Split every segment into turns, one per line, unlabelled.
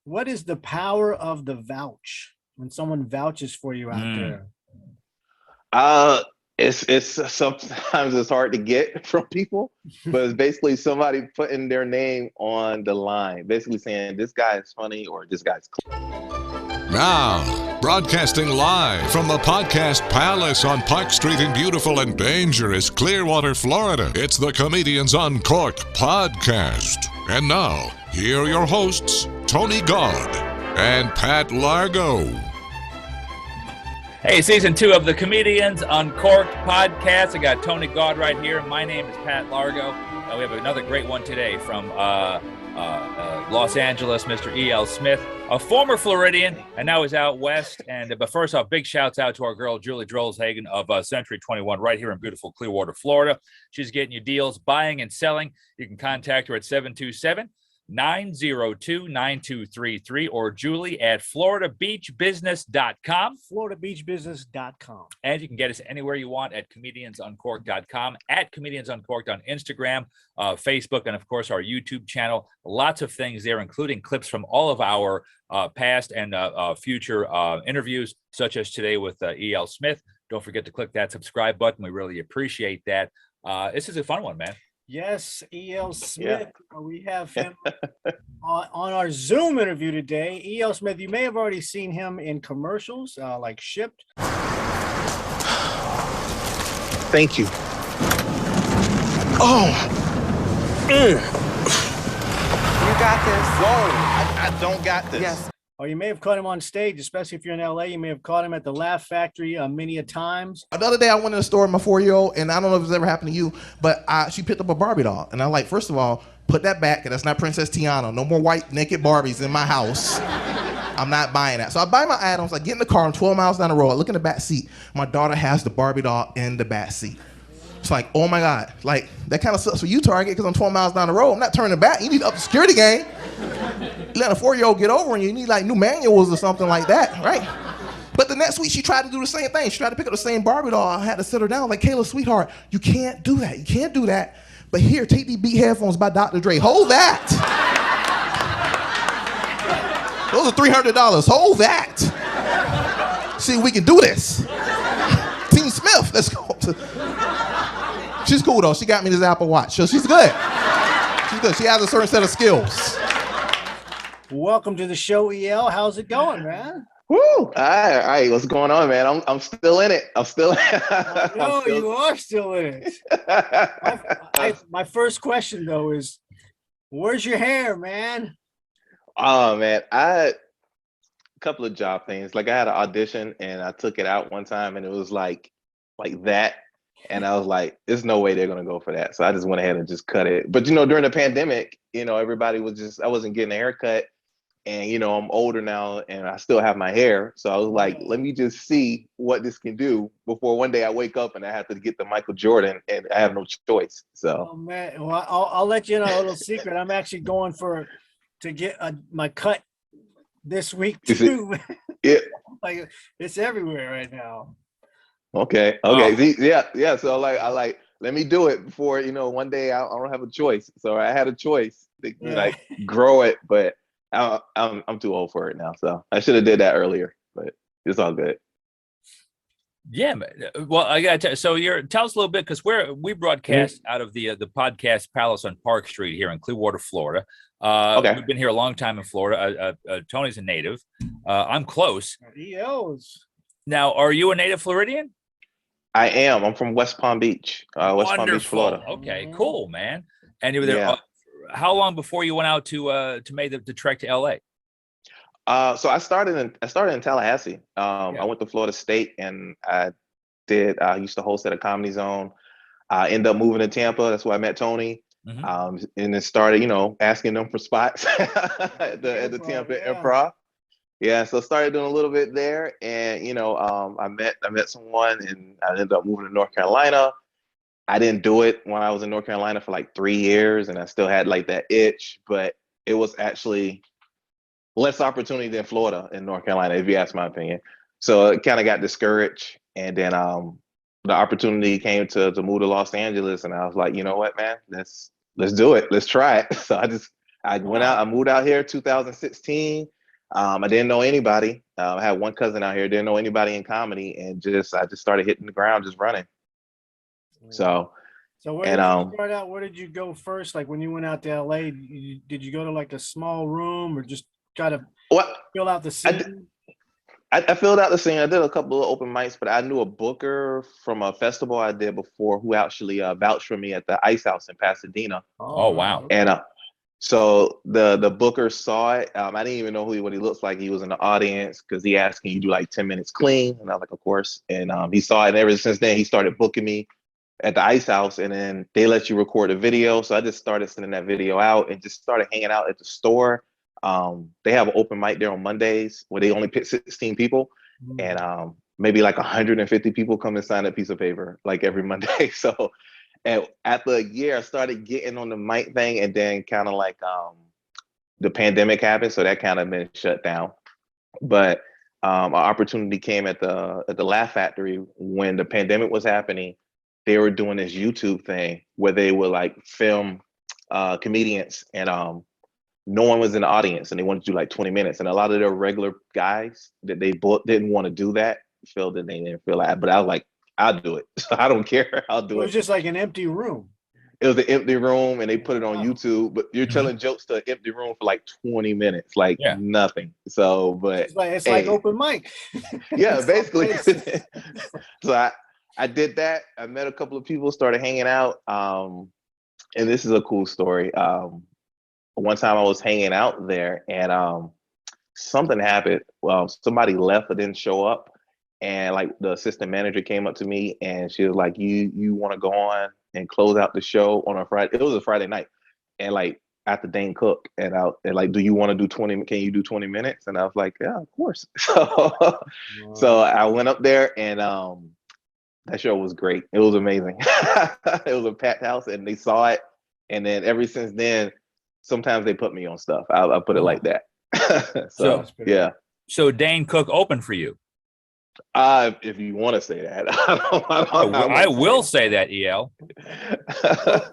What is the power of the vouch when someone vouches for you out there?
Uh, it's sometimes it's hard to get from people, but it's basically somebody putting their name on the line, basically saying this guy is funny or this guy's.
Now, broadcasting live from the Podcast Palace on Park Street in beautiful and dangerous Clearwater, Florida, it's the Comedians Uncorked podcast. And now, here are your hosts, Tony Gaud and Pat Largo.
Hey, season 2 of the Comedians Uncorked podcast. I got Tony Gaud right here. My name is Pat Largo. We have another great one today from Los Angeles, Mr. E.L. Smith, a former Floridian, and now he's out west. But first off, big shouts out to our girl, Julie Drolshagen of Century 21 right here in beautiful Clearwater, Florida. She's getting you deals, buying and selling. You can contact her at 727-902-9233 or Julie at floridabeachbusiness.com.
floridabeachbusiness.com.
And you can get us anywhere you want at comediansuncorked.com, at Comedians Uncorked on Instagram, Facebook, and of course our YouTube channel. Lots of things there, including clips from all of our past and future interviews, such as today with E.L. Smith. Don't forget to click that subscribe button. We really appreciate that. This is a fun one, man.
Yes, E.L. Smith. Yeah. We have him on our Zoom interview today. E.L. Smith, you may have already seen him in commercials like Shipped.
Thank you.
Oh.
You got this.
Whoa, I don't got this.
Yes.
Or you may have caught him on stage, especially if you're in LA. You may have caught him at the Laugh Factory many a times.
The other day I went in the store with my 4-year-old, and I don't know if it's ever happened to you, but she picked up a Barbie doll. And I'm like, first of all, put that back. That's not Princess Tiana. No more white naked Barbies in my house. I'm not buying that. So I buy my items. I get in the car. I'm 12 miles down the road. I look in the back seat. My daughter has the Barbie doll in the back seat. It's like, oh my God. Like, that kind of sucks for you, Target, because I'm 12 miles down the road. I'm not turning back. You need to up the security game. You let a 4-year-old get over and you need like new manuals or something like that, right? But the next week she tried to do the same thing. She tried to pick up the same Barbie doll. I had to sit her down like, Kayla, sweetheart, you can't do that. You can't do that. But here, take these Beat headphones by Dr. Dre. Hold that. Those are $300. Hold that. See, we can do this. Team Smith, let's go. She's cool though. She got me this Apple Watch, so she's good. She's good. She has a certain set of skills.
Welcome to the show, E.L. How's it going, man?
Woo! All right. What's going on, man? I'm still in it.
You are still in it. My first question though is, where's your hair, man?
Oh man, I had a couple of job things. Like I had an audition and I took it out one time and it was like that. And I was like, there's no way they're gonna go for that. So I just went ahead and just cut it. But during the pandemic, everybody was I wasn't getting a haircut. And I'm older now and I still have my hair. So I was like, let me just see what this can do before one day I wake up and I have to get the Michael Jordan and I have no choice. So
oh man, well, I'll let you know a little secret. I'm actually going to get my cut this week too.
Yeah.
Like it's everywhere right now.
Okay.
Oh.
Yeah. So I let me do it before, one day I don't have a choice. So I had a choice to grow it, but I'm too old for it now. So I should have did that earlier, but it's all good.
Yeah. Well, I got to tell us a little bit, because we broadcast out of the Podcast Palace on Park Street here in Clearwater, Florida.
Okay.
We've been here a long time in Florida. Tony's a native. I'm close.
EO's.
Now, are you a native Floridian?
I am. I'm from West Palm Beach, Palm Beach, Florida.
Okay, cool, man. And you were there. Yeah. How long before you went out to make the trek to L.A.?
So I started in Tallahassee. I went to Florida State and I used to host at a Comedy Zone. I ended up moving to Tampa. That's where I met Tony. Mm-hmm. And then started, asking them for spots at the Tampa Improv. Yeah, so started doing a little bit there, and I met someone, and I ended up moving to North Carolina. I didn't do it when I was in North Carolina for like 3 years, and I still had like that itch, but it was actually less opportunity than Florida in North Carolina, if you ask my opinion. So it kind of got discouraged, and then the opportunity came to move to Los Angeles, and I was like, you know what, man, let's do it, let's try it. So I I went out. I moved out here 2016. I didn't know anybody. I had one cousin out here. Didn't know anybody in comedy, and I just started hitting the ground, just running. So
where did you start out? Where did you go first? Like when you went out to LA, did you go to like a small room or just try to fill out the scene?
I filled out the scene. I did a couple of open mics, but I knew a booker from a festival I did before who actually vouched for me at the Ice House in Pasadena.
Oh wow!
And so the booker saw it. I didn't even know what he looks like. He was in the audience because he asked, "Can you do like 10 minutes clean?" And I was like, "Of course." And he saw it, and ever since then he started booking me at the Ice House, and then they let you record a video. So I just started sending that video out and just started hanging out at the store. They have an open mic there on Mondays where they only pick 16 people, and maybe like 150 people come and sign a piece of paper like every Monday. So and after a year, I started getting on the mic thing, and then kind of like the pandemic happened, so that kind of been shut down. But an opportunity came at the Laugh Factory when the pandemic was happening. They were doing this YouTube thing where they would like film comedians, and no one was in the audience, and they wanted to do like 20 minutes. And a lot of their regular guys that they booked didn't want to do that. Feel that they didn't feel like, but I was like, I'll do it. So I don't care. I'll do it.
It was just like an empty room.
It was an empty room, and they put it on YouTube, but you're telling jokes to an empty room for like 20 minutes, like nothing. So, but
it's like open mic.
Yeah, basically. So I did that. I met a couple of people, started hanging out. And this is a cool story. One time I was hanging out there, and something happened. Well, somebody left but didn't show up. And like the assistant manager came up to me, and she was like, you want to go on and close out the show on a Friday? It was a Friday night. And like after Dane Cook, and like, do you want to do 20? Can you do 20 minutes? And I was like, yeah, of course. So I went up there, and that show was great. It was amazing. It was a packed house, and they saw it. And then ever since then, sometimes they put me on stuff. I'll put it like that. So yeah.
So Dane Cook opened for you.
If you want to say that,
I will say that, EL.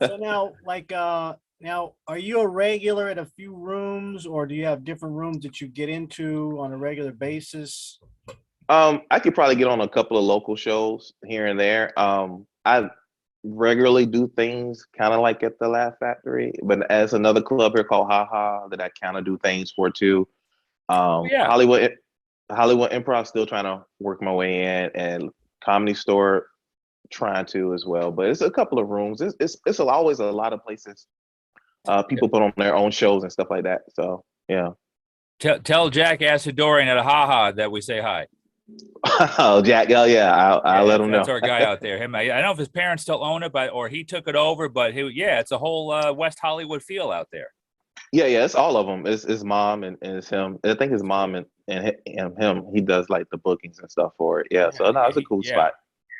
So now, like, now, are you a regular at a few rooms, or do you have different rooms that you get into on a regular basis?
I could probably get on a couple of local shows here and there. I regularly do things kind of like at the Laugh Factory, but as another club here called Ha Ha that I kind of do things for too. Hollywood Improv, still trying to work my way in, and Comedy Store trying to as well. But it's a couple of rooms. It's always a lot of places. People put on their own shows and stuff like that. So yeah.
Tell Jack Asadorian at a Ha Ha that we say hi.
Oh, Jack! Oh yeah, I'll let him know.
That's our guy out there. Him, I don't know if his parents still own it, or he took it over. But it's a whole West Hollywood feel out there.
Yeah, it's all of them. It's his mom and it's him. I think his mom and him. He does like the bookings and stuff for it. Yeah, so no, it's a cool spot.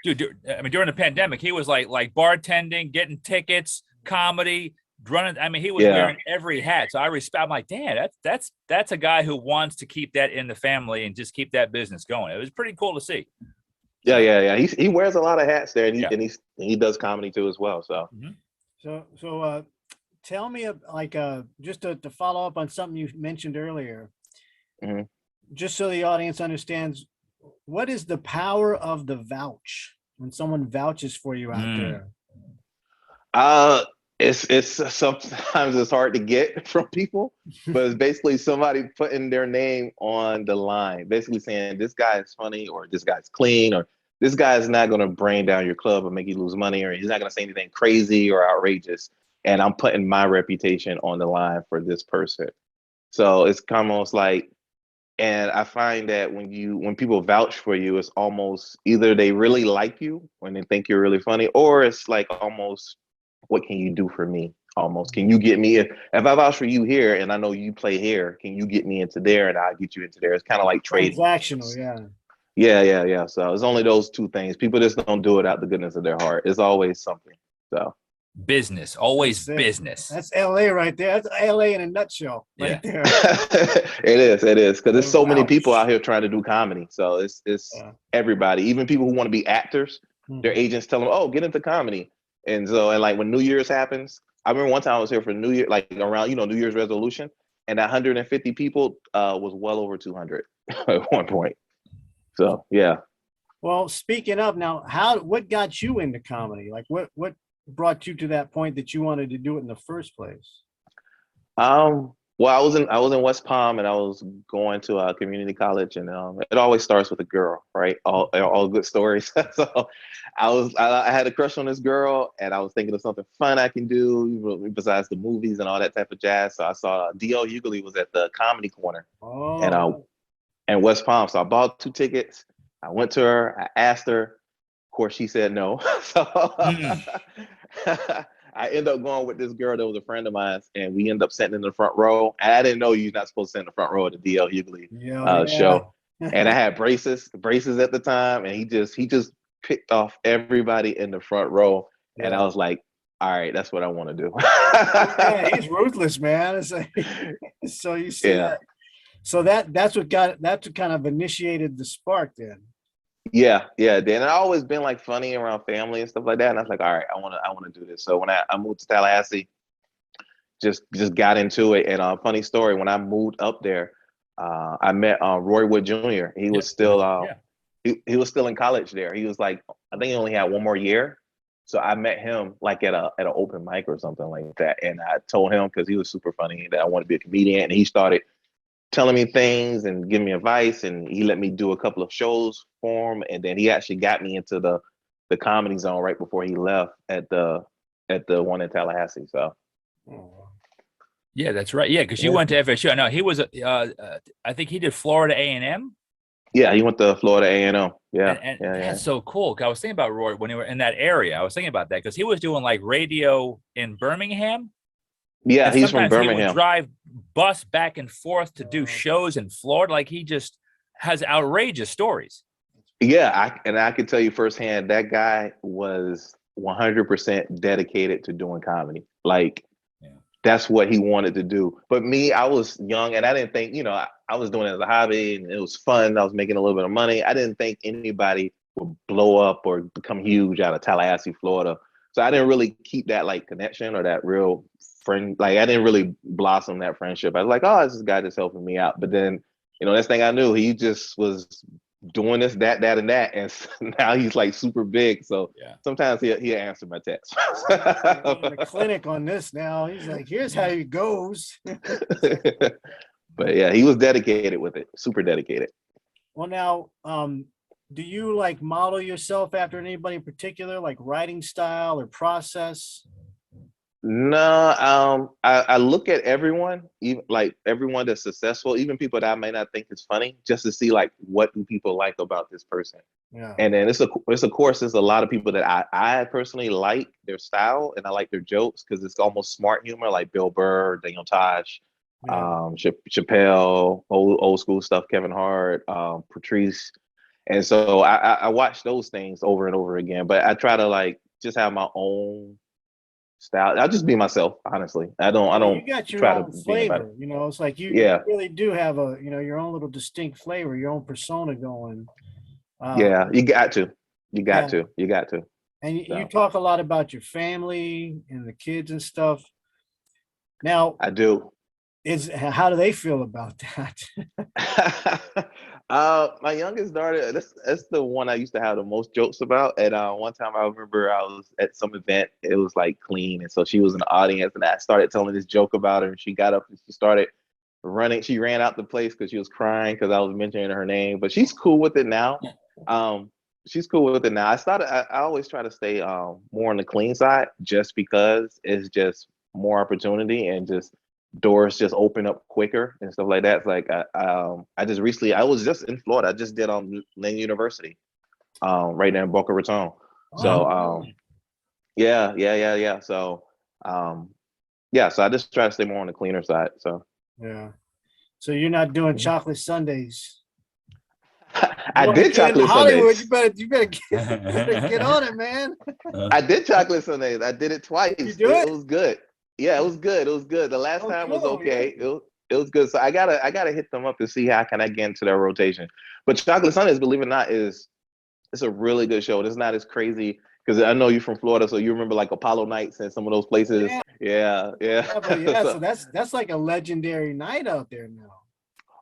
Dude, I mean, during the pandemic, he was like bartending, getting tickets, comedy, running. I mean, he was wearing every hat. So I'm like, damn, that's a guy who wants to keep that in the family and just keep that business going. It was pretty cool to see.
Yeah. He wears a lot of hats there, and he does comedy too as well. So,
so tell me, like, just to follow up on something you mentioned earlier, just so the audience understands, what is the power of the vouch when someone vouches for you out there?
It's sometimes it's hard to get from people, but it's basically somebody putting their name on the line, basically saying this guy is funny, or this guy's clean, or this guy is not going to brain down your club or make you lose money, or he's not going to say anything crazy or outrageous. And I'm putting my reputation on the line for this person. So it's almost like, and I find that when people vouch for you, it's almost either they really like you when they think you're really funny, or it's like almost, what can you do for me? Almost, can you get me if I vouch for you here and I know you play here, can you get me into there and I'll get you into there? It's kind of like trading.
Transactional,
yeah. So it's only those two things. People just don't do it out the goodness of their heart. It's always something. So
business, always business.
That's LA right there. That's LA in a nutshell right there.
It is because there's so many people out here trying to do comedy. So it's everybody, even people who want to be actors, their agents tell them, oh, get into comedy. And so, and like when New Year's happens, I remember one time I was here for New Year, like around, New Year's resolution, and that 150 people was well over 200 at one point. So yeah.
Well, speaking of now, what got you into comedy? Like what brought you to that point that you wanted to do it in the first place?
Well, I was in West Palm, and I was going to a community college, and it always starts with a girl, right? All good stories. So I had a crush on this girl, and I was thinking of something fun I can do besides the movies and all that type of jazz. So I saw D.L. Hughley was at the Comedy Corner, and West Palm. So I bought 2 tickets. I went to her. I asked her. Of course, she said no. So I ended up going with this girl that was a friend of mine, and we ended up sitting in the front row. And I didn't know you're not supposed to sit in the front row at the D.L. Hughley show. And I had braces at the time, and he just picked off everybody in the front row. Yeah. And I was like, all right, that's what I want to do.
Yeah, he's ruthless, man. It's like, so you see that. So that's what kind of initiated the spark then.
Yeah. Then I always been like funny around family and stuff like that. And I was like, all right, I want to do this. So when I moved to Tallahassee, just got into it. And funny story, when I moved up there, I met Roy Wood Jr. He was still he was still in college there. He was like, I think he only had 1 more year. So I met him like at an open mic or something like that. And I told him, because he was super funny, that I wanted to be a comedian. And he started telling me things and giving me advice, and he let me do a couple of shows for him, and then he actually got me into the Comedy Zone right before he left at the one in Tallahassee. So
yeah, that's right. Yeah, because you went to FSU. No, he was I think he did Florida A&M.
Yeah, he went to Florida A&M. Yeah,
and that's so cool. I was thinking about Roy when he were in that area. I was thinking about that because he was doing like radio in Birmingham.
Yeah,
and
he's from Birmingham.
He would drive bus back and forth to do shows in Florida. Like, he just has outrageous stories.
Yeah, I can tell you firsthand, that guy was 100% dedicated to doing comedy. Like, that's what he wanted to do. But me, I was young, and I didn't think, I was doing it as a hobby, and it was fun. I was making a little bit of money. I didn't think anybody would blow up or become huge out of Tallahassee, Florida. So I didn't really keep that like connection or that real friend. Like, I didn't really blossom that friendship. I was like, oh, it's this guy that's helping me out. But then, next thing I knew, he just was doing this, that, and that. And now he's like super big. So sometimes he'll answer my text.
In the clinic on this now. He's like, here's how it goes.
But yeah, he was dedicated with it. Super dedicated.
Well, now, do you like model yourself after anybody in particular, like writing style or process?
No, I look at everyone, even like everyone that's successful, even people that I may not think is funny, just to see like what do people like about this person. Yeah. And then it's of course there's a lot of people that I personally like their style and I like their jokes because it's almost smart humor, like Bill Burr, Daniel Tosh, Chappelle, old school stuff, Kevin Hart, Patrice. And so I watch those things over and over again, but I try to like just have my own style. I'll just be myself, honestly. I don't
you got your
try
own
to
flavor, it's like you really do have a, your own little distinct flavor, your own persona going.
Yeah, you got to.
And you talk a lot about your family and the kids and stuff. Now,
I do.
How do they feel about that?
My youngest daughter, that's the one I used to have the most jokes about. And one time I remember I was at some event, it was like clean. And so she was in the audience and I started telling this joke about her and she got up and she started running. She ran out the place because she was crying because I was mentioning her name, but she's cool with it now. She's cool with it now. I always try to stay more on the clean side just because it's just more opportunity and just doors just open up quicker and stuff like that. It's like I just recently, I was just in Florida. I just did Lane University, right there in Boca Raton. So yeah. So so I just try to stay more on the cleaner side. So
so you're not doing chocolate sundaes.
I did chocolate
Hollywood,
sundaes.
You better get on it, man.
I did chocolate sundaes. I did it twice.
You do it?
It was good. Yeah, it was good. The last time was okay. Yeah. It was good. So I gotta hit them up to see how can I get into their rotation. But Chocolate Sundaes, believe it or not, it's a really good show. It's not as crazy because I know you're from Florida, so you remember like Apollo nights and some of those places. Yeah.
So that's like a legendary night out there now.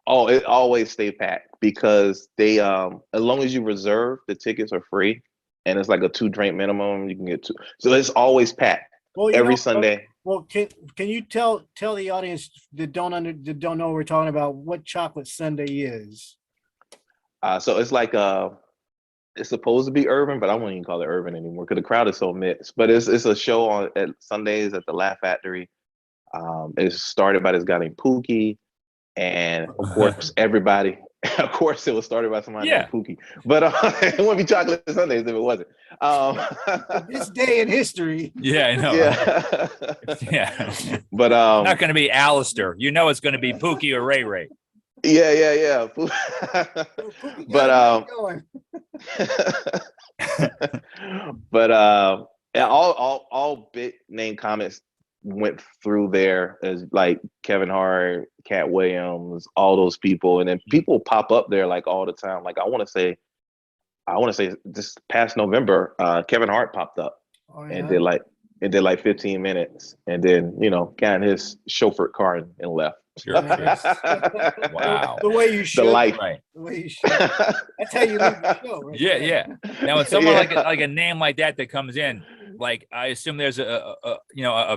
Oh, it always stay packed because they as long as you reserve, the tickets are free, and it's like a 2-drink minimum. You can get 2, so it's always packed every Sunday.
Well, can you tell the audience that don't know what we're talking about what chocolate sundae is?
So it's like it's supposed to be urban, but I won't even call it urban anymore because the crowd is so mixed. But it's a show at Sundays at the Laugh Factory. It's started by this guy named Pookie, and of course everybody. Of course, it was started by somebody named Pookie, but it wouldn't be chocolate Sundays if it wasn't.
This day in history.
Yeah, I know.
Yeah. But
it's not going to be Alistair. You know, it's going to be Pookie or Ray Ray.
Yeah. But but yeah, all big name comics went through there, as like Kevin Hart, Cat Williams, all those people, and then people pop up there like all the time. Like I want to say this past November, Kevin Hart popped up and did like 15 minutes, and then got in his chauffeured car and left.
Wow.
The way you should.
The life.
Right.
The way you should. That's how you leave the show. Right?
Yeah. Now, when someone like a name like that comes in, like I assume there's a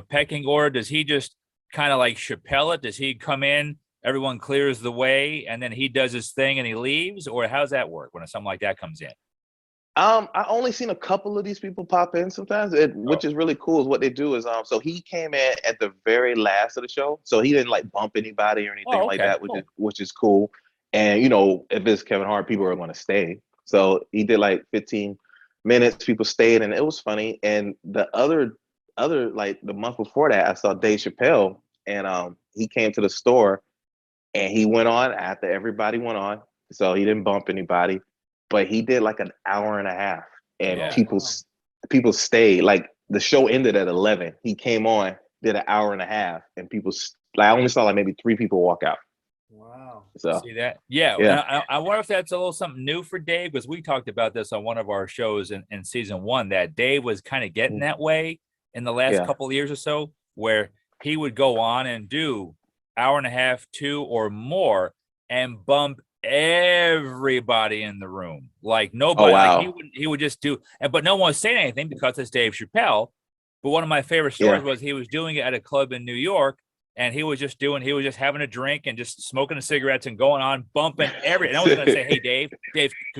pecking order. Does he just kind of like Chappelle it? Does he come in, everyone clears the way, and then he does his thing and he leaves? Or how's that work when something like that comes in?
I only seen a couple of these people pop in sometimes, which is really cool. Is what they do is so he came in at the very last of the show, so he didn't like bump anybody or anything like that, which is cool. And if it's Kevin Hart, people are going to stay. So he did like 15 minutes. People stayed, and it was funny. And the other like the month before that, I saw Dave Chappelle, and he came to the store, and he went on after everybody went on, so he didn't bump anybody. But he did like an hour and a half, and people stayed. Like the show ended at 11. He came on, did an hour and a half, and people I only saw like maybe 3 people walk out.
Wow.
So
see that? Yeah. I wonder if that's a little something new for Dave, because we talked about this on one of our shows in season 1, that Dave was kind of getting that way in the last couple of years or so, where he would go on and do hour and a half, 2 or more, and bump everybody in the room, like nobody. Like he would just do, but no one was saying anything because it's Dave Chappelle. But one of my favorite stories was he was doing it at a club in New York, and he was just having a drink and just smoking the cigarettes and going on bumping and I was going to say, hey Dave,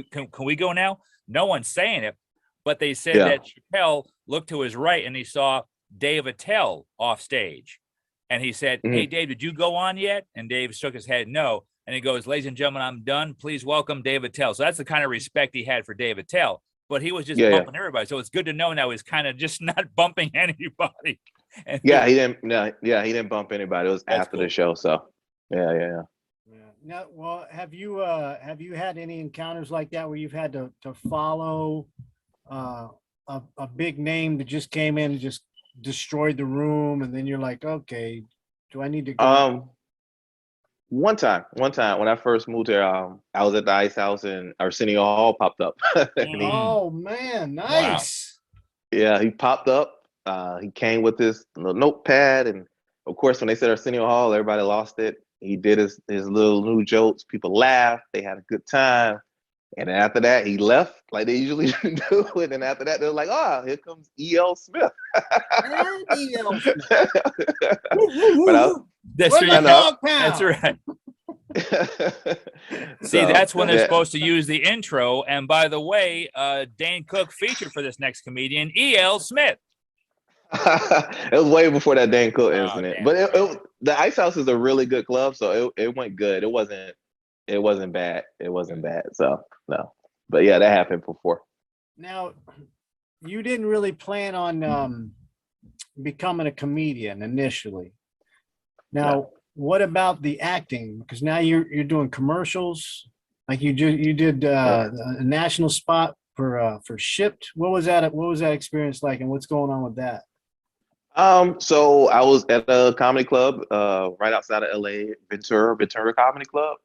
can we go now? No one's saying it, but they said that Chappelle looked to his right and he saw Dave Attell off stage, and he said, hey Dave, did you go on yet? And Dave shook his head no. And he goes, ladies and gentlemen, I'm done. Please welcome Dave Attell. So that's the kind of respect he had for Dave Attell. But he was just bumping everybody. So it's good to know now he's kind of just not bumping anybody. And
he didn't bump anybody. It was after the show. So yeah.
Now, well, have you had any encounters like that where you've had to follow a big name that just came in and just destroyed the room, and then you're like, okay, do I need to go?
One time when I first moved here, I was at the Ice House and Arsenio Hall popped up.
Oh man, nice.
Wow. Yeah, he popped up. He came with this little notepad, and of course, when they said Arsenio Hall, everybody lost it. He did his little new jokes. People laughed. They had a good time. And then after that, he left like they usually do. And then after that, they're like, "Oh, here comes E.L. Smith."
E.L. Smith.
That's right. See, that's when they're supposed to use the intro. And by the way, Dane Cook featured for this next comedian, E.L. Smith.
It was way before that Dane Cook incident. But the Ice House is a really good club, so it went good. It wasn't bad. So no. But yeah, that happened before.
Now, you didn't really plan on becoming a comedian initially. Now, what about the acting? Because now you're doing commercials. Like you did a national spot for Shipped. What was that experience like, and what's going on with that?
So I was at a comedy club right outside of L.A., Ventura Comedy Club.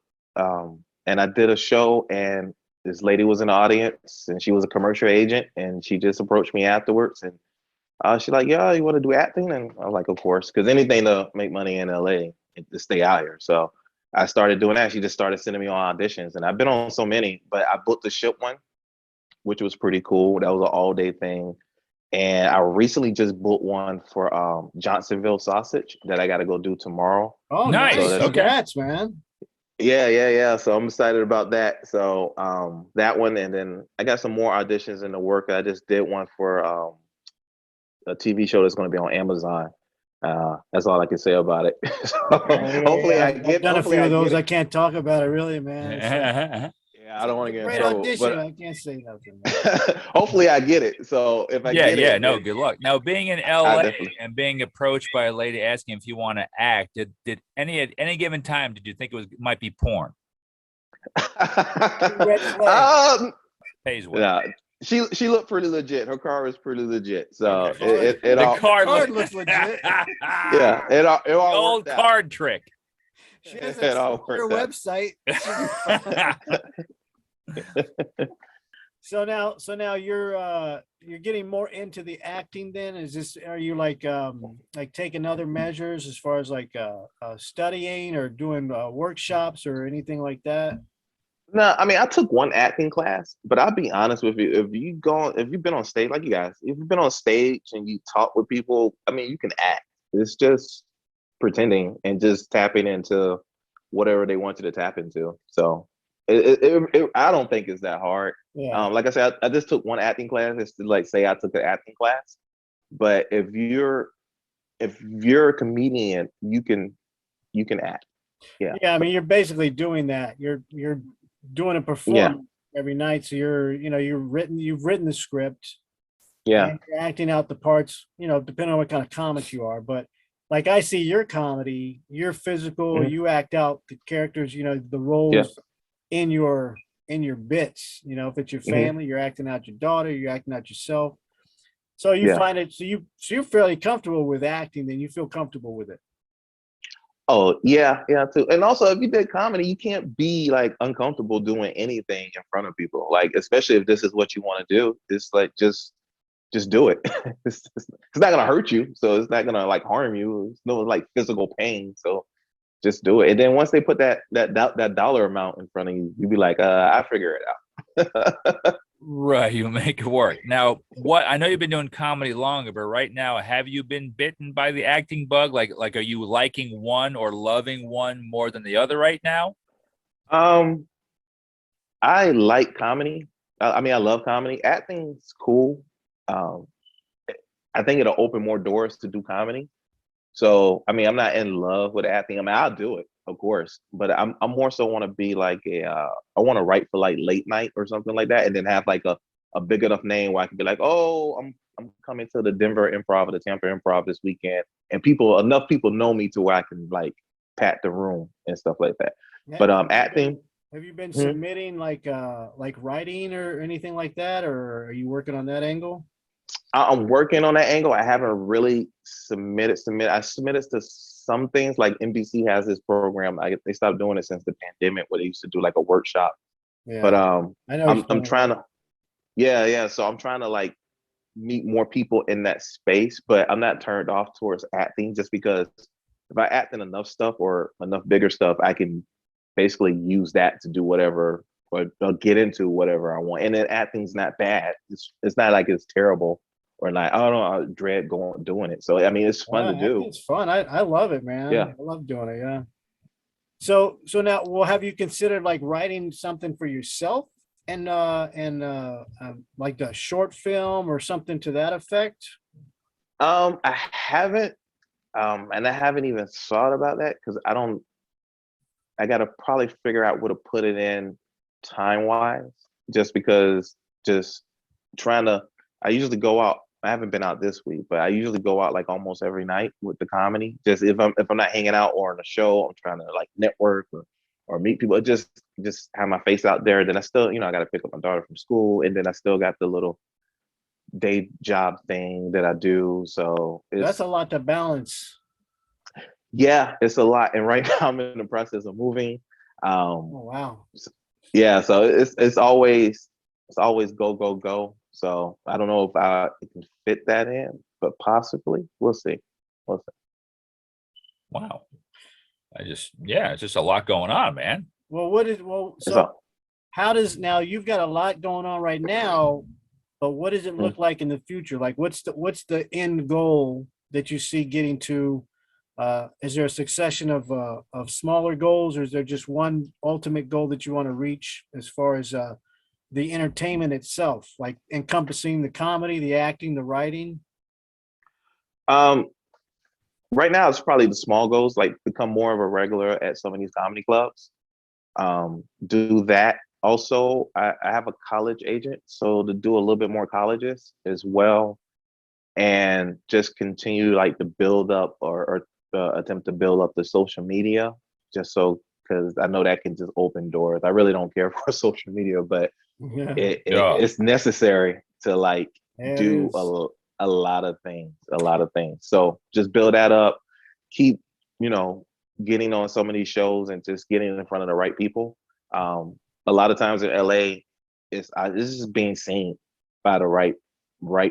And I did a show, and this lady was in the audience, and she was a commercial agent, and she just approached me afterwards, and she's like, "Yeah, you want to do acting?" And I'm like, "Of course," because anything to make money in LA and to stay out here. So I started doing that. She just started sending me on auditions, and I've been on so many, but I booked the ship one, which was pretty cool. That was an all-day thing. And I recently just booked one for Johnsonville Sausage that I got to go do tomorrow.
Oh,
Nice.
nice.
Okay.
Congrats, man.
Yeah. So I'm excited about that. So that one, and then I got some more auditions in the work. I just did one for a TV show that's going to be on Amazon. That's all I can say about it. So hopefully I get.
I've done a
hopefully
few
I
of those.
get
I
it.
can't talk about it really, man.
Yeah, I don't want to get in
Great
trouble.
audition.
But
I can't say nothing. Man.
hopefully I get it. So if I get it,
No,
then
good luck. Now, being in
I
LA
definitely.
and being approached by a lady asking if you want to act, did at any given time did you think might be porn?
Red flag.
Pays well.
Yeah, she looked pretty legit. Her car was pretty legit. So
Okay.
it
The
all
card
looks legit.
yeah, it all
The old
worked out.
card trick.
She has
It all
a
worked out.
website. So now you're getting more into the acting then? Are you like taking other measures as far as like studying or doing workshops or anything like that?
No, I mean I took one acting class, but I'll be honest with you. If you've been on stage, like you guys, if you've been on stage and you talk with people, I mean you can act. It's just pretending and just tapping into whatever they want you to tap into. So I don't think it's that hard.
Yeah.
Like I said, I just took one acting class. It's to like say I took an acting class. But if you're a comedian, you can act. Yeah.
Yeah, I mean you're basically doing that. You're doing a performance every night. So you've written the script.
Yeah.
And you're acting out the parts, depending on what kind of comic you are. But like I see your comedy, you're physical, you act out the characters, the roles in your bits. If it's your family, you're acting out your daughter, you're acting out yourself. So you find it, so you're fairly comfortable with acting, then you feel comfortable with it.
Oh, yeah, too. And also, if you did comedy, you can't be like uncomfortable doing anything in front of people. Like, especially if this is what you want to do, it's like just do it. It's not gonna hurt you, so it's not gonna like harm you. It's no like physical pain, so just do it. And then once they put that dollar amount in front of you, you be like, I figure it out.
Right, you make it work. Now, I know you've been doing comedy longer, but right now, have you been bitten by the acting bug? Like, are you liking one or loving one more than the other right now?
I like comedy. I mean, I love comedy. Acting's cool. I think it'll open more doors to do comedy. So, I mean, I'm not in love with acting. I mean, I'll do it, of course, but I'm more so want to be like I want to write for like late night or something like that, and then have like a big enough name where I can be like, oh, I'm coming to the Denver Improv or the Tampa Improv this weekend, and enough people know me to where I can like pat the room and stuff like that. But acting.
Have you been submitting like writing or anything like that, or are you working on that angle?
I'm working on that angle. I haven't really submitted. I submitted to some things, like NBC has this program. They stopped doing it since the pandemic, where they used to do like a workshop. Yeah. But
I know
I'm trying to. Yeah. So I'm trying to like meet more people in that space, but I'm not turned off towards acting just because if I act in enough stuff or enough bigger stuff, I can basically use that to do whatever or get into whatever I want. And then acting's not bad. It's not like it's terrible. Or like, I don't know, I dread doing it. So I mean, it's fun to do.
It's fun. I love it, man.
Yeah,
I love doing it. Yeah. So now, well, have you considered like writing something for yourself and like a short film or something to that effect?
I haven't, and I haven't even thought about that because I got to probably figure out where to put it in time wise. Just because, I usually go out. I haven't been out this week, but I usually go out like almost every night with the comedy. Just if I'm not hanging out or on a show, I'm trying to like network or meet people. Just have my face out there. Then I still, I got to pick up my daughter from school, and then I still got the little day job thing that I do. So
that's a lot to balance.
Yeah, it's a lot. And right now I'm in the process of moving.
Oh wow.
Yeah, so it's always go go go. So I don't know if I can fit that in, but possibly we'll see. We'll see.
Wow. It's just a lot going on, man.
Well, so how does, now you've got a lot going on right now, but what does it look like in the future? Like what's the end goal that you see getting to? Is there a succession of smaller goals, or is there just one ultimate goal that you want to reach as far as the entertainment itself, like encompassing the comedy, the acting, the writing?
Right now it's probably the small goals, like become more of a regular at some of these comedy clubs. Do that. Also, I have a college agent, so to do a little bit more colleges as well, and just continue like to build up or attempt to build up the social media, just so, because I know that can just open doors. I really don't care for social media, but
Yeah,
it's necessary to like
it
do
is.
a lot of things. So just build that up, keep, getting on some of these shows and just getting in front of the right people. A lot of times in LA, this is being seen by the right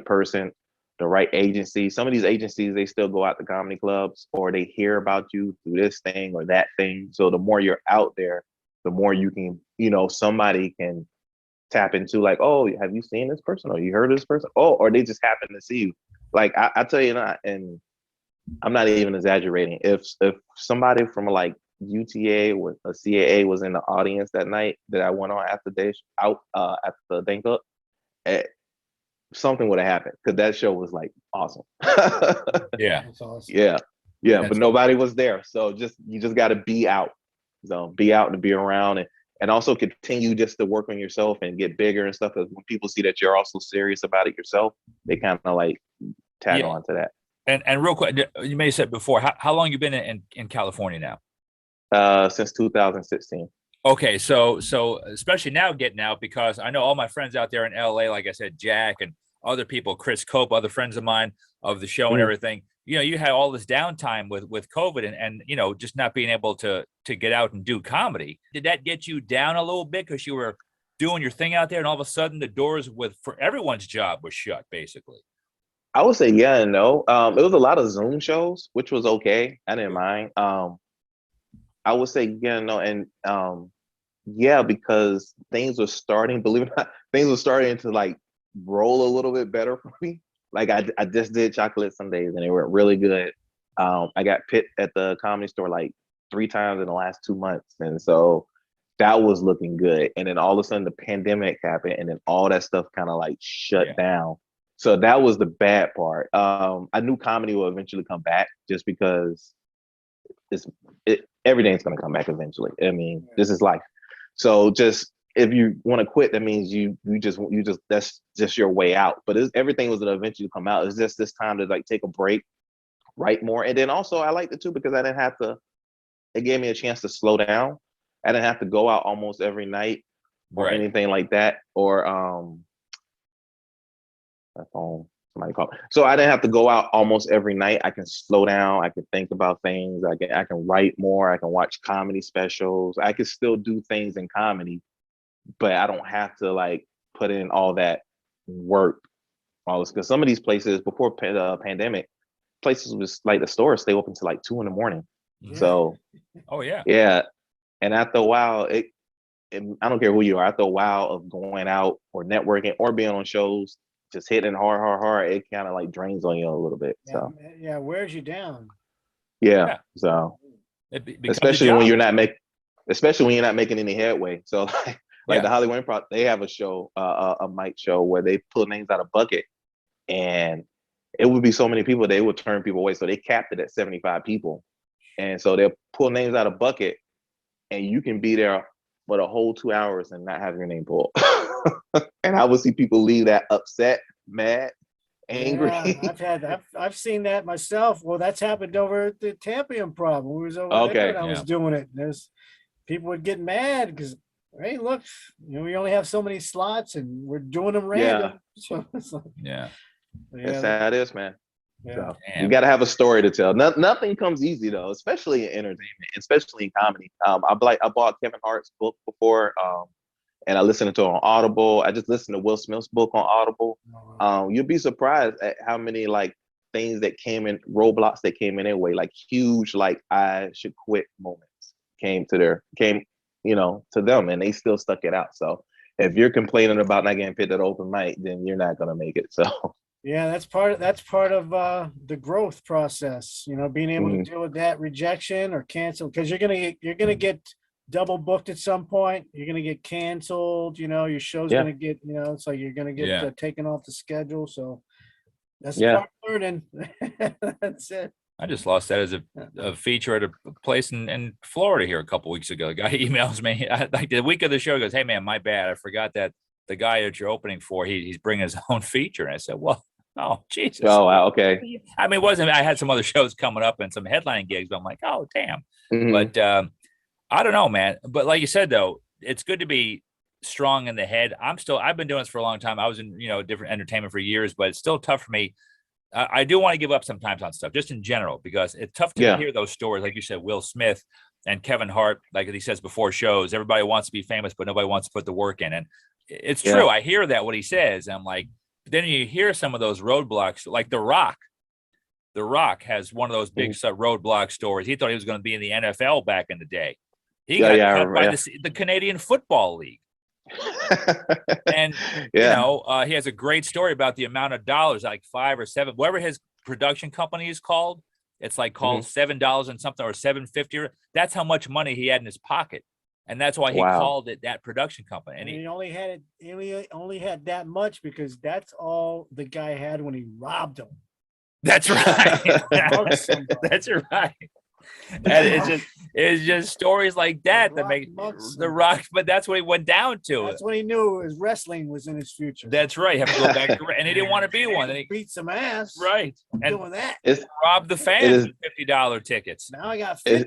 person, the right agency. Some of these agencies, they still go out to comedy clubs, or they hear about you through this thing or that thing. So the more you're out there, the more you can, somebody can tap into, like, oh, have you seen this person, or you heard of this person? Oh, or they just happen to see you. Like I tell you not, and I'm not even exaggerating. If somebody from like UTA or a CAA was in the audience that night that I went on after after the Think Up, something would have happened, because that show was like awesome.
Yeah.
That's awesome.
Yeah, but nobody was there. So you just got to be out. So be out and be around, and also continue just to work on yourself and get bigger and stuff. Because when people see that you're also serious about it yourself, they kind of like tag on to that.
And real quick, you may have said before, how long you been in California
now? Since 2016.
Okay, so especially now getting out, because I know all my friends out there in LA, like I said, Jack and other people, Chris Cope, other friends of mine of the show and everything. You had all this downtime with COVID and just not being able to get out and do comedy. Did that get you down a little bit because you were doing your thing out there, and all of a sudden the doors for everyone's job was shut, basically?
I would say yeah and no. It was a lot of Zoom shows, which was okay. I didn't mind. I would say yeah and no, and yeah, because things were starting, believe it or not, things were starting to like roll a little bit better for me. Like I just did chocolate Sundaes and they were really good. I got picked at the Comedy Store like 3 times in the last 2 months, and so that was looking good. And then all of a sudden the pandemic happened, and then all that stuff kind of like shut down. So that was the bad part. I knew comedy will eventually come back, just because everything's going to come back eventually. I mean, this is life. So just, if you want to quit, that means you just that's just your way out. But everything was going to eventually come out. It's just this time to like take a break, write more. And then also I liked it too, because it gave me a chance to slow down. I didn't have to go out almost every night or anything like that. Or my phone, somebody called. So I didn't have to go out almost every night. I can slow down. I can think about things. I can write more. I can watch comedy specials. I can still do things in comedy, but I don't have to like put in all that work. Because some of these places before pandemic, places was like the stores stay open till like 2 a.m. So, yeah. And after a while, I don't care who you are. After a while of going out or networking or being on shows, just hitting hard, it kind of like drains on you a little bit. So
wears you down.
Yeah. So especially when you're not making any headway. So like the Hollywood Improv, they have a show, a mic show where they pull names out of bucket, and it would be so many people, they would turn people away. So they capped it at 75 people. And so they'll pull names out of bucket, and you can be there for a whole 2 hours and not have your name pulled. And I would see people leave that upset, mad, angry.
Yeah, I've seen that myself. Well, that's happened over at the Tampa Improv. We was over there and I was doing it. There's people would get mad because, hey, look, we only have so many slots and we're doing them random. So it's like,
That's how it is, man.
Yeah.
So you got to have a story to tell. Nothing comes easy though, especially in entertainment, especially in comedy. I bought Kevin Hart's book before, and I listened to it on Audible. I just listened to Will Smith's book on Audible. You'll be surprised at how many like things that came in, roadblocks that came in their way, like huge, like I should quit moments came, you know, to them, and they still stuck it out. So if you're complaining about not getting picked at open mic, then you're not gonna make it. So
yeah, that's part of the growth process, you know, being able to deal with that rejection or cancel, because you're gonna get double booked at some point. You're gonna get canceled, you know, your show's gonna get, you know, so you're gonna get taken off the schedule. So that's part of learning. That's it.
I just lost that as a feature at a place in Florida here a couple weeks ago. The guy emails me like the week of the show. He goes, "Hey man, my bad. I forgot that the guy that you're opening for, he's bringing his own feature." And I said, "Well, oh Jesus."
Oh wow, okay.
I mean, it wasn't. I had some other shows coming up and some headlining gigs, but I'm like, oh damn. But I don't know, man. But like you said though, it's good to be strong in the head. I've been doing this for a long time. I was in, you know, different entertainment for years, but it's still tough for me. I do want to give up sometimes on stuff, just in general, because it's tough to hear those stories. Like you said, Will Smith and Kevin Hart, like he says before shows, everybody wants to be famous, but nobody wants to put the work in. And it's true. I hear that what he says. And I'm like, then you hear some of those roadblocks, like The Rock. The Rock has one of those big roadblock stories. He thought he was going to be in the NFL back in the day. He got cut by the Canadian Football League. And you know, he has a great story about the amount of dollars, like 5 or 7, whatever his production company is called. It's like called $7 and something, or $7.50. That's how much money he had in his pocket, and that's why he called it that production company. And
he only had it. He only had that much because that's all the guy had when he robbed him.
That's right. That's right. And it's just stories like that that make The Rock, but that's what he went down to.
That's when he knew his wrestling was in his future.
That's right. You have to go back to, and he didn't want to be one. And he
beat some ass.
Right. And
doing that.
Robbed the fans with $50 tickets.
Now I got $50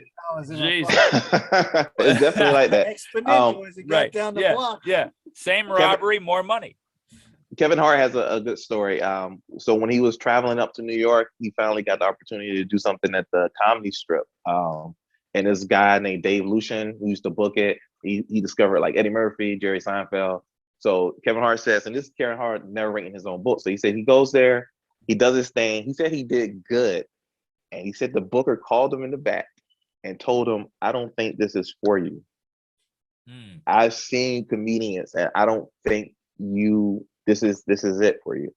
in my
pocket. It's definitely like that.
Exponential as it got down the block.
Yeah. Same robbery, more money.
Kevin Hart has a good story. So when he was traveling up to New York, he finally got the opportunity to do something at the Comedy Strip. And this guy named Dave Lucien, who used to book it, he discovered like Eddie Murphy, Jerry Seinfeld. So Kevin Hart says, and this is Kevin Hart narrating his own book. So he said he goes there, he does his thing. He said he did good. And he said the booker called him in the back and told him, "I don't think this is for you. I've seen comedians and I don't think this is it for you."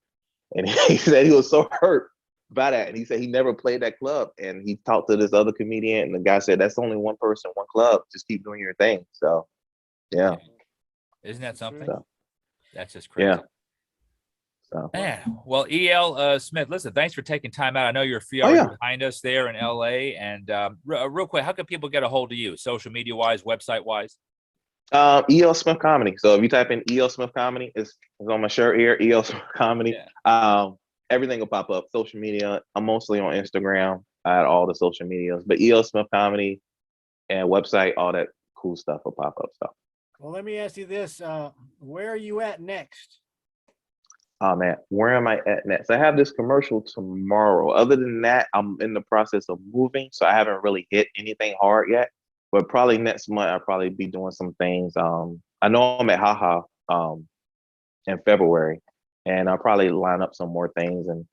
And he said he was so hurt by that. And he said he never played that club. And he talked to this other comedian, and the guy said, "That's only one person, one club. Just keep doing your thing." So, yeah.
Isn't that something?
So,
that's just crazy.
Yeah. So.
Man, well, E.L. Smith, listen, thanks for taking time out. I know you're a few hours behind us there in L.A. And real quick, how can people get a hold of you, social media-wise, website-wise?
E.L. Smith Comedy. So if you type in E.L. Smith Comedy, it's on my shirt here, E.L. Smith Comedy. Yeah. Everything will pop up. Social media, I'm mostly on Instagram at all the social medias, but E.L. Smith Comedy and website, all that cool stuff will pop up. So.
Well, let me ask you this. Where are you at next?
Oh man, where am I at next? I have this commercial tomorrow. Other than that, I'm in the process of moving, so I haven't really hit anything hard yet. But probably next month, I'll probably be doing some things. I know I'm at Haha in February, and I'll probably line up some more things, and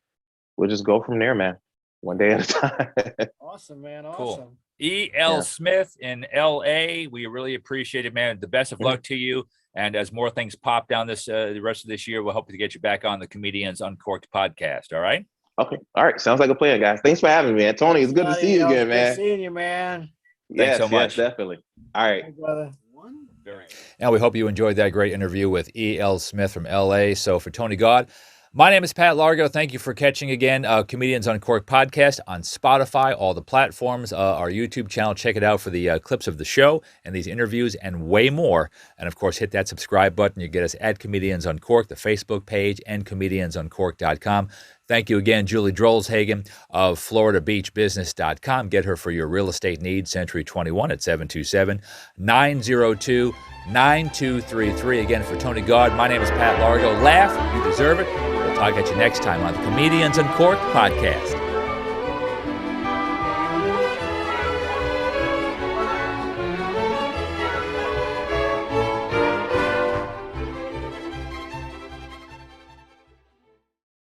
we'll just go from there, man. One day at a time.
Awesome, man. Awesome.
Cool. E.L. Smith in L.A. We really appreciate it, man. The best of luck to you. And as more things pop down the rest of this year, we'll hope to get you back on the Comedians Uncorked podcast. All right?
Okay. All right. Sounds like a plan, guys. Thanks for having me, man. Tony, it's good to see you again, man.
Good seeing you, man.
Thanks so much.
Yes, definitely. All right.
Hey, brother.
And we hope you enjoyed that great interview with E.L. Smith from L.A. So for Tony Gaud, my name is Pat Largo. Thank you for catching again Comedians Uncorked podcast on Spotify, all the platforms, our YouTube channel. Check it out for the clips of the show and these interviews and way more. And, of course, hit that subscribe button. You get us at Comedians Uncorked, the Facebook page, and comediansuncorked.com. Thank you again, Julie Drolshagen of FloridaBeachBusiness.com. Get her for your real estate needs, Century 21 at 727-902-9233. Again, for Tony Gaud, my name is Pat Largo. Laugh, you deserve it. We'll talk at you next time on the Comedians Uncorked podcast.